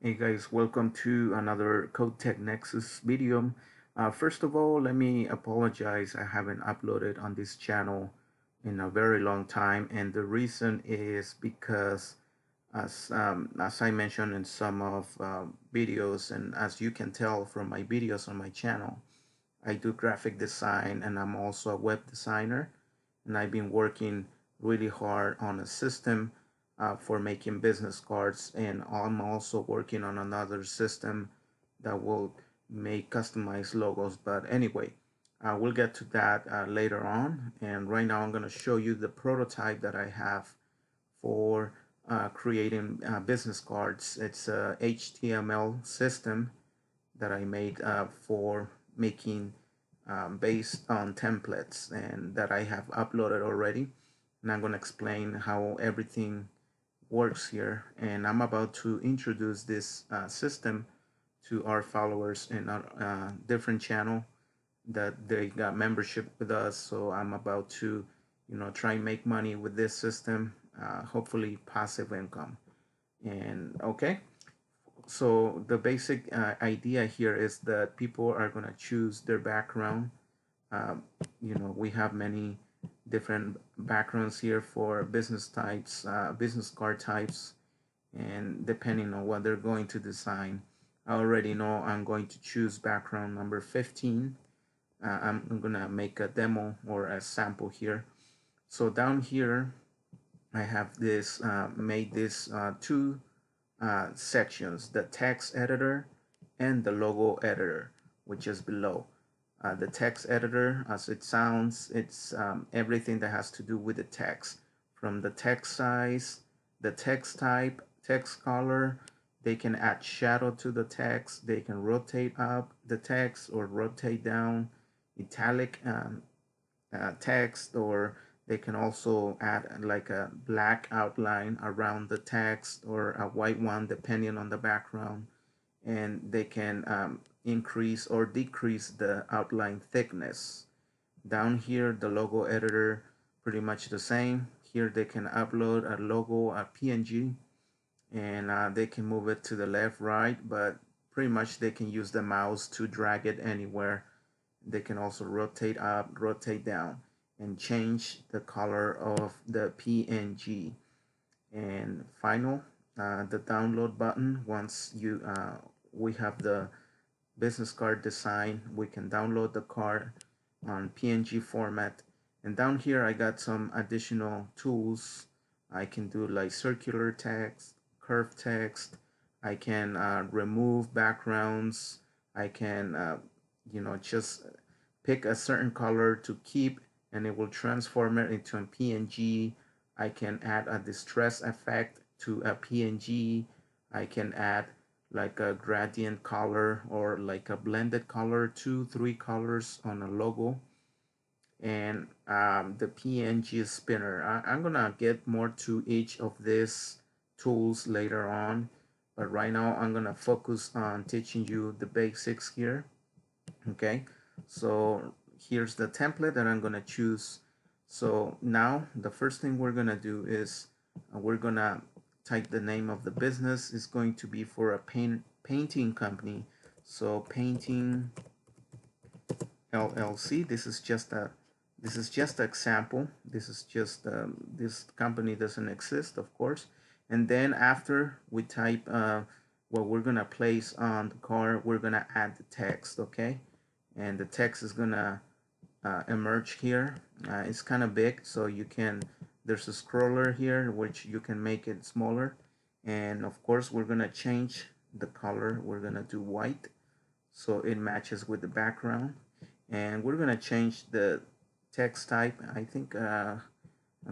Hey guys, welcome to another Code Tech Nexus video. First of all, let me apologize. I haven't uploaded on this channel in a very long time, and the reason is because, as I mentioned in some of videos, and as you can tell from my videos on my channel, I do graphic design and I'm also a web designer, and I've been working really hard on a system for making business cards, and I'm also working on another system that will make customized logos. But anyway, we'll get to that later on, and right now I'm going to show you the prototype that I have for creating business cards. It's a HTML system that I made for making based on templates and that I have uploaded already. And I'm going to explain how everything works here. And I'm about to introduce this system to our followers in our different channel that they got membership with us. So I'm about to, try and make money with this system, hopefully passive income. And okay, so the basic idea here is that people are going to choose their background. um, we have many different backgrounds here for business types, business card types, and depending on what they're going to design. I already know I'm going to choose background number 15. I'm gonna make a demo or a sample here. So down here I have this made this two sections: the text editor and the logo editor, which is below. The text editor, as it sounds, it's everything that has to do with the text, from the text size, the text type, text color. They can add shadow to the text. They can rotate up the text or rotate down, italic text, or they can also add like a black outline around the text or a white one depending on the background, and they can increase or decrease the outline thickness. Down here, the logo editor, pretty much the same. Here they can upload a logo, a PNG, and they can move it to the left, right, but pretty much they can use the mouse to drag it anywhere. They can also rotate up, rotate down, and change the color of the PNG. And final, the download button. Once we have the business card design, we can download the card on PNG format. And down here I got some additional tools. I can do like circular text, curved text. I can remove backgrounds. I can just pick a certain color to keep, and it will transform it into a PNG. I can add a distress effect to a PNG. I can add like a gradient color or like a blended color, two, three colors on a logo. And the PNG spinner. I'm gonna get more to each of these tools later on, but right now I'm gonna focus on teaching you the basics here. Okay, so here's the template that I'm gonna choose. So now the first thing we're gonna do is we're gonna type the name of the business. Is going to be for a painting company. So painting LLC. This is just an example. This is just this company doesn't exist, of course. And then after we type what we're gonna place on the card, we're gonna add the text. Okay, and the text is gonna emerge here. It's kind of big, so you can. There's a scroller here which you can make it smaller, and of course we're gonna change the color. We're gonna do white so it matches with the background, and we're gonna change the text type. I think I'm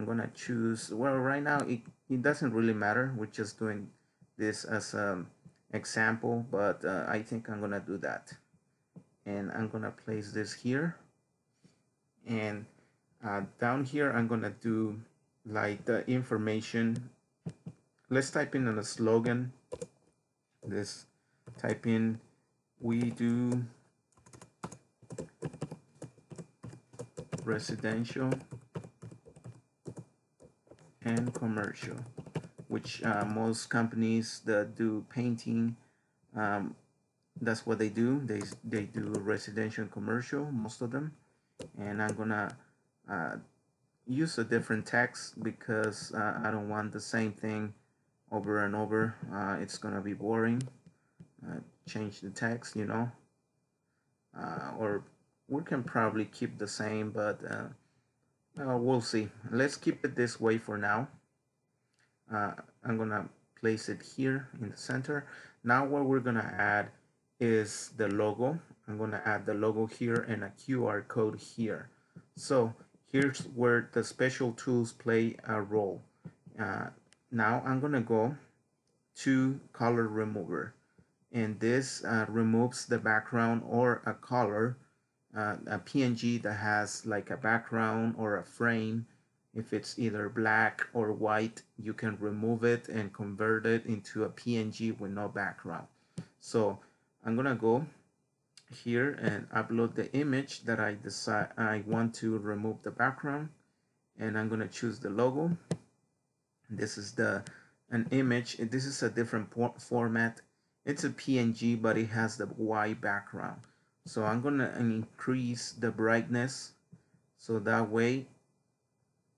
gonna choose, well, right now it doesn't really matter. We're just doing this as an example, but I think I'm gonna do that, and I'm gonna place this here. And down here I'm gonna do like the information. Let's type in a slogan. Let's type in, we do residential and commercial. which most companies that do painting, um, that's what they do. They do residential and commercial, most of them. And I'm gonna uh, use a different text because I don't want the same thing over and over. It's gonna be boring. Change the text, or we can probably keep the same, but we'll see. Let's keep it this way for now. I'm gonna place it here in the center. Now what we're gonna add is the logo. I'm gonna add the logo here and a QR code here. So here's where the special tools play a role. Now I'm gonna go to color remover, and this removes the background or a color, a PNG that has like a background or a frame. If it's either black or white, you can remove it and convert it into a PNG with no background. So I'm gonna go here and upload the image that I want to remove the background, and I'm gonna choose the logo. This is an image. This is a different format. It's a PNG, but it has the white background. So I'm gonna increase the brightness so that way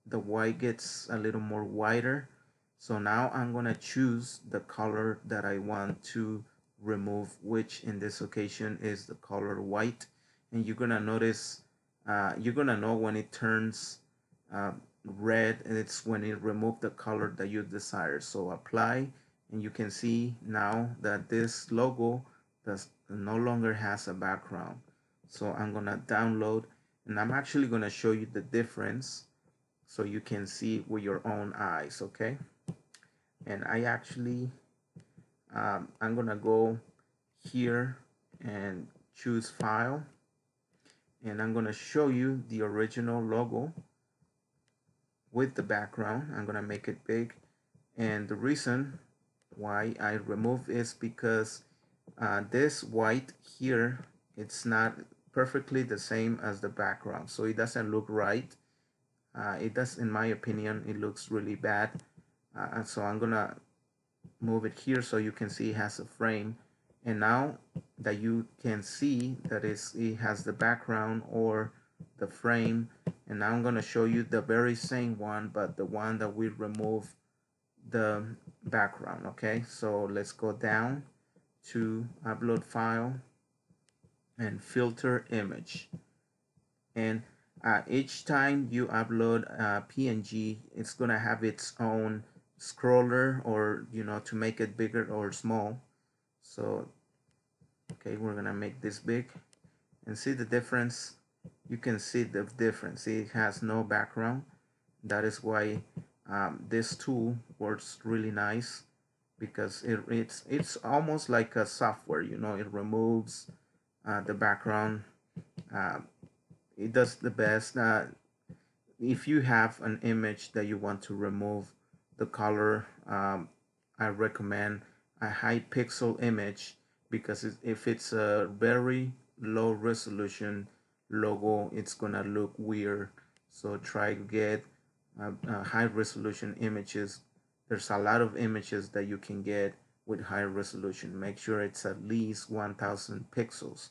the white gets a little more wider. So now I'm gonna choose the color that I want to remove, which in this occasion is the color white. And you're gonna notice, you're gonna know when it turns red, and it's when it removed the color that you desire. So apply, and you can see now that this logo does no longer has a background. So I'm gonna download, and I'm actually gonna show you the difference so you can see with your own eyes, okay? And I actually, I'm gonna go here and choose file, and I'm gonna show you the original logo with the background. I'm gonna make it big, and the reason why I remove is because this white here, it's not perfectly the same as the background, so it doesn't look right. It does, in my opinion, it looks really bad. So I'm gonna move it here so you can see it has a frame. And now that you can see that it has the background or the frame, and now I'm gonna show you the very same one, but the one that we remove the background. Okay, so let's go down to upload file and filter image. And each time you upload a PNG, it's gonna have its own scroller, or to make it bigger or small. So okay, we're gonna make this big and see the difference. You can see the difference. See, it has no background. That is why this tool works really nice, because it's almost like a software. It removes the background. uh, it does the best. If you have an image that you want to remove the color, I recommend a high pixel image, because if it's a very low resolution logo, it's gonna look weird. So try to get high resolution images. There's a lot of images that you can get with high resolution. Make sure it's at least 1000 pixels,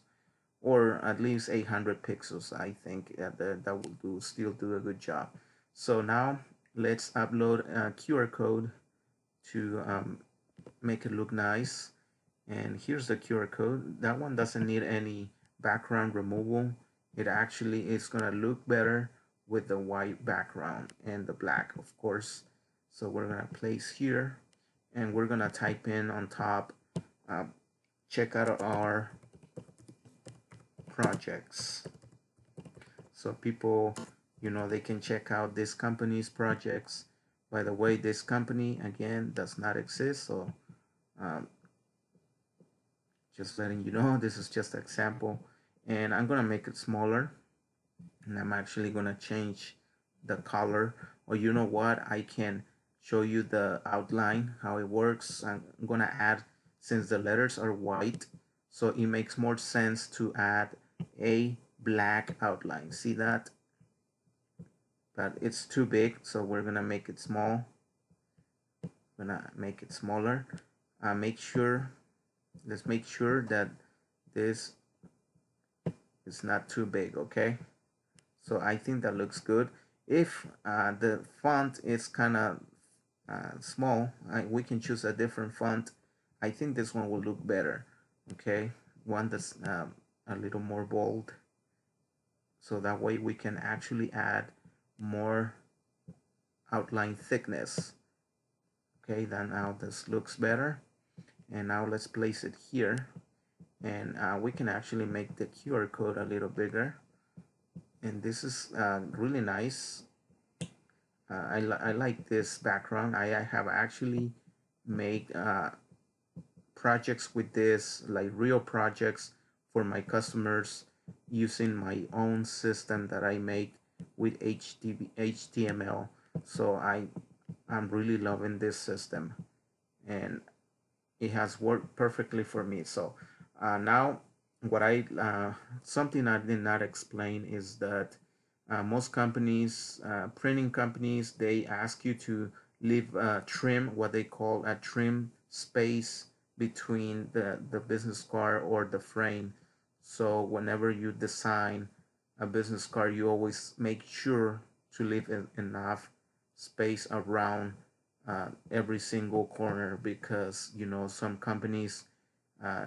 or at least 800 pixels. I think that will still do a good job. So now let's upload a QR code to make it look nice. And here's the QR code. That one doesn't need any background removal. It actually is gonna look better with the white background and the black, of course. So we're gonna place here, and we're gonna type in on top, check out our projects, so people, they can check out this company's projects. By the way, this company again does not exist, so um, just letting you know, this is just an example. And I'm gonna make it smaller, and I'm actually gonna change the color. Or you know what, I can show you the outline, how it works. I'm gonna add, since the letters are white, so it makes more sense to add a black outline. See that? But it's too big, so we're gonna make it small. gonna make it smaller. Make sure, let's make sure that this is not too big, okay? So I think that looks good. If the font is kind of small, we can choose a different font. I think this one will look better, okay? One that's a little more bold, so that way we can actually add more outline thickness. Okay, then now this looks better. And now let's place it here, and we can actually make the QR code a little bigger, and this is really nice. I like this background. I have actually made projects with this, like real projects for my customers, using my own system that I make with HTML. So I'm really loving this system, and it has worked perfectly for me. So now what I something I did not explain is that most companies, printing companies, they ask you to leave trim, what they call a trim space between the business card or the frame. So whenever you design a business card, you always make sure to leave enough space around every single corner, because you know some companies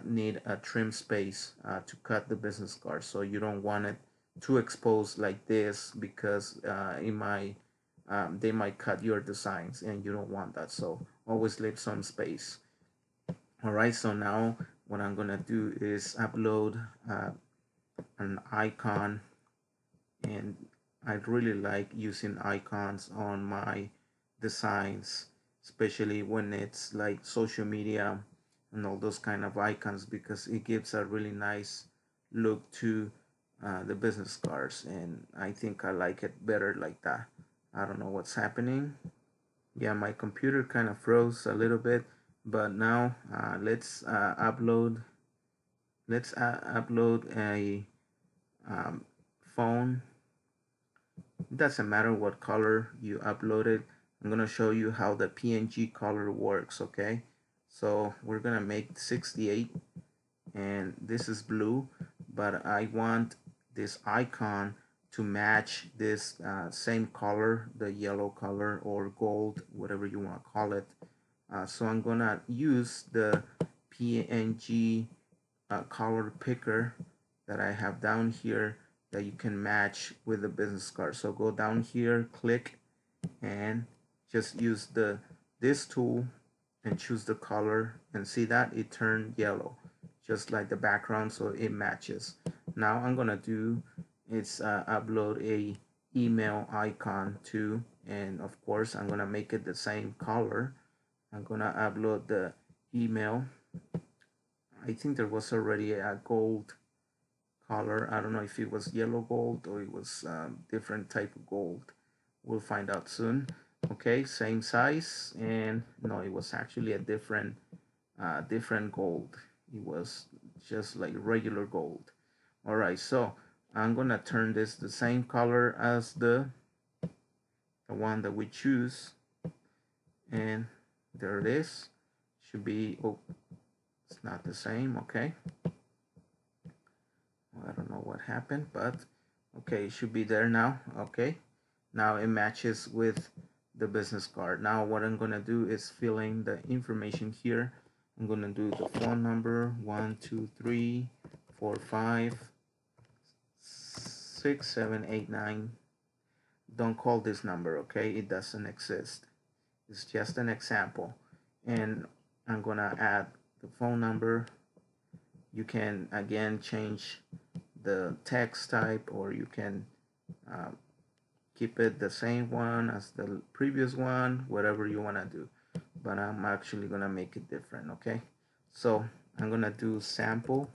need a trim space to cut the business card, so you don't want it too exposed like this, because it might they might cut your designs, and you don't want that. So always leave some space. All right, so now what I'm gonna do is upload an icon, and I really like using icons on my designs, especially when it's like social media and all those kind of icons, because it gives a really nice look to the business cards, and I think I like it better like that. I don't know what's happening. Yeah, my computer kind of froze a little bit, but now let's upload a phone. It doesn't matter what color you uploaded. I'm gonna show you how the PNG color works, okay? So we're gonna make 68, and this is blue, but I want this icon to match this same color, the yellow color or gold, whatever you want to call it. So I'm gonna use the PNG color picker that I have down here, that you can match with the business card. So go down here, click, and just use this tool and choose the color, and see that it turned yellow, just like the background, so it matches. Now I'm gonna do is upload a email icon too, and of course I'm gonna make it the same color. I'm gonna upload the email. I think there was already a gold color. I don't know if it was yellow gold or it was different type of gold. We'll find out soon. Okay, same size, and no, it was actually a different gold. It was just like regular gold. All right, so I'm gonna turn this the same color as the one that we choose, and there it is. Should be, oh, it's not the same. Okay, I don't know what happened, but okay, it should be there now. Okay, now it matches with the business card. Now what I'm gonna do is fill in the information here. I'm gonna do the phone number 123456789. Don't call this number, okay? It doesn't exist. It's just an example. And I'm gonna add the phone number. You can again change the text type, or you can uh, keep it the same one as the previous one, whatever you want to do. But I'm actually gonna make it different, okay? So I'm gonna do sample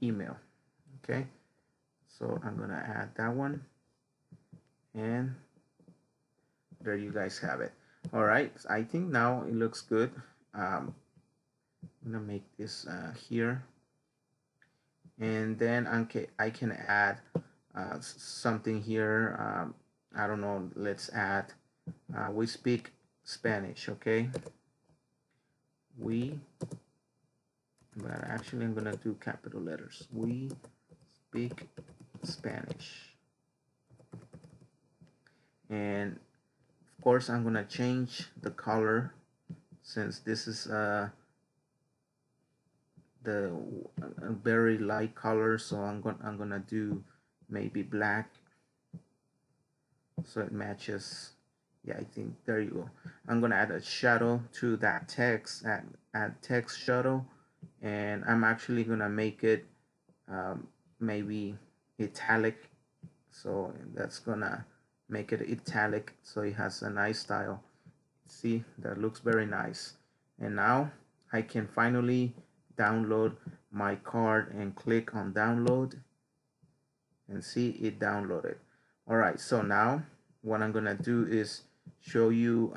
email, okay? So I'm gonna add that one, and there you guys have it. All right, I think now it looks good. I'm gonna make this here, and then I can add something here. I don't know, let's add we speak Spanish, okay? We, but actually I'm gonna do capital letters. We speak Spanish. And of course I'm gonna change the color since this is the very light color, so I'm gonna do maybe black so it matches. Yeah, I think there you go. I'm gonna add a shadow to that text, add text shadow, and I'm actually gonna make it maybe italic, so that's gonna make it italic so it has a nice style. See, that looks very nice. And now I can finally download my card and click on download and see it downloaded. All right, so now what I'm gonna do is show you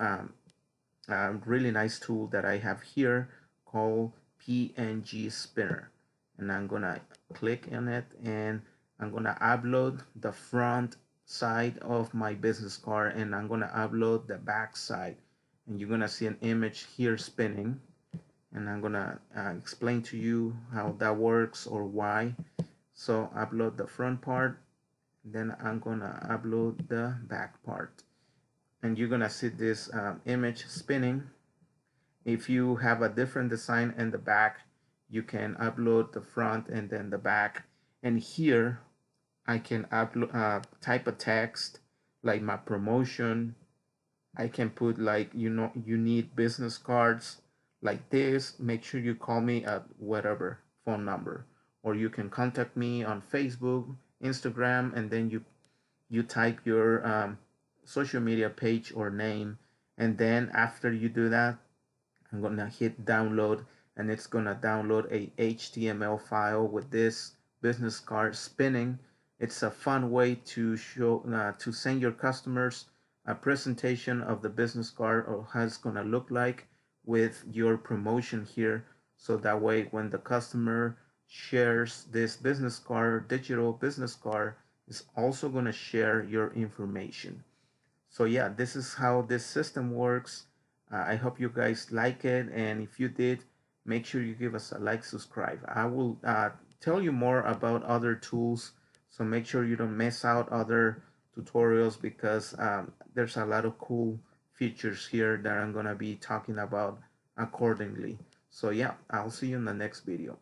a really nice tool that I have here called PNG Spinner. And I'm gonna click on it and I'm gonna upload the front side of my business card and I'm gonna upload the back side. And you're gonna see an image here spinning. And I'm gonna explain to you how that works or why. So upload the front part, then I'm gonna upload the back part. And you're gonna see this image spinning. If you have a different design in the back, you can upload the front and then the back. And here I can upload type a text like my promotion. I can put like, you know, you need business cards like this. Make sure you call me at whatever phone number, or you can contact me on Facebook, Instagram, and then you type your social media page or name, and then after you do that, I'm gonna hit download, and it's gonna download a HTML file with this business card spinning. It's a fun way to show to send your customers a presentation of the business card or how it's gonna look like with your promotion here. So that way, when the customer shares this business card, digital business card, is also gonna share your information. So yeah, this is how this system works. I hope you guys like it, and if you did, make sure you give us a like, subscribe. I will tell you more about other tools, so make sure you don't miss out other tutorials because there's a lot of cool features here that I'm gonna be talking about accordingly. So yeah, I'll see you in the next video.